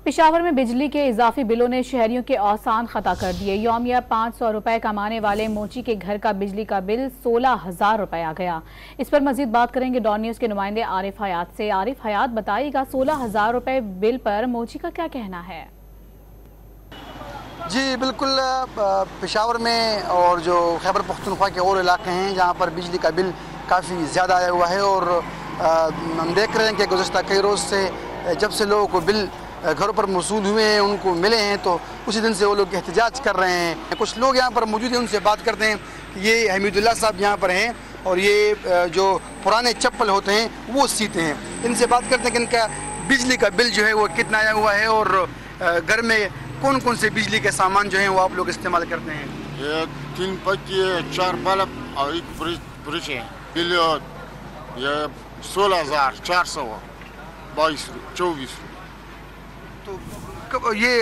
پشاور میں بجلی کے اضافی بلوں نے شہریوں کے اوسان خطا کر دیے۔ یومیہ 500 روپے کمانے والے موچی کے گھر کا بجلی کا بل 16,000 روپے آ گیا۔ اس پر مزید بات کریں گے ڈان نیوز کے نمائندے عارف حیات سے۔ عارف حیات، بتائیے گا 16,000 روپے بل پر موچی کا کیا کہنا ہے؟ جی بالکل، پشاور میں اور جو خیبر پختونخوا کے اور علاقے ہیں جہاں پر بجلی کا بل کافی زیادہ آیا ہوا ہے، اور ہم دیکھ رہے ہیں کہ گزشتہ کئی روز سے جب سے لوگوں کو بل گھروں پر موصول ہوئے ہیں، ان کو ملے ہیں، تو اسی دن سے وہ لوگ احتجاج کر رہے ہیں۔ کچھ لوگ یہاں پر موجود ہیں، ان سے بات کرتے ہیں۔ یہ حمید اللہ صاحب یہاں پر ہیں اور یہ جو پرانے چپل ہوتے ہیں وہ سیتے ہیں۔ ان سے بات کرتے ہیں کہ ان کا بجلی کا بل جو ہے وہ کتنا آیا ہوا ہے، اور گھر میں کون کون سے بجلی کے سامان جو ہیں وہ آپ لوگ استعمال کرتے ہیں؟ یہ 3 پکی ہے، 4 بلب اور 1 فریج ہے۔ بل یہ 16,422 تو یہ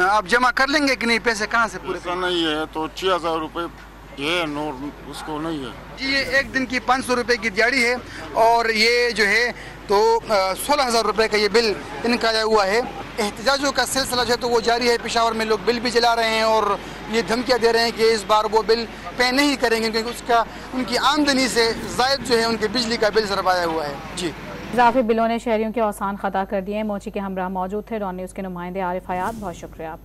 آپ جمع کر لیں گے کہ نہیں؟ پیسے کہاں سے پورے؟ ایسا نہیں ہے تو 6,000 روپے ہے، نور اس کو نہیں ہے۔ جی یہ ایک دن کی 500 روپے کی دیہڑی ہے، اور یہ جو ہے تو 16,000 روپے کا یہ بل ان کا آیا ہوا ہے۔ احتجاجوں کا سلسلہ جو ہے تو وہ جاری ہے۔ پشاور میں لوگ بل بھی جلا رہے ہیں اور یہ دھمکیاں دے رہے ہیں کہ اس بار وہ بل پے نہیں کریں گے، کیونکہ ان کی آمدنی سے زائد جو ہے ان کے بجلی کا بل ضرب آیا ہوا ہے۔ جی اضافی بلوں نے شہریوں کے اوسان خطا کر دیے۔ موچی کے ہمراہ موجود تھے ڈان نیوز کے نمائندے عارف حیات، بہت شکریہ آپ کا۔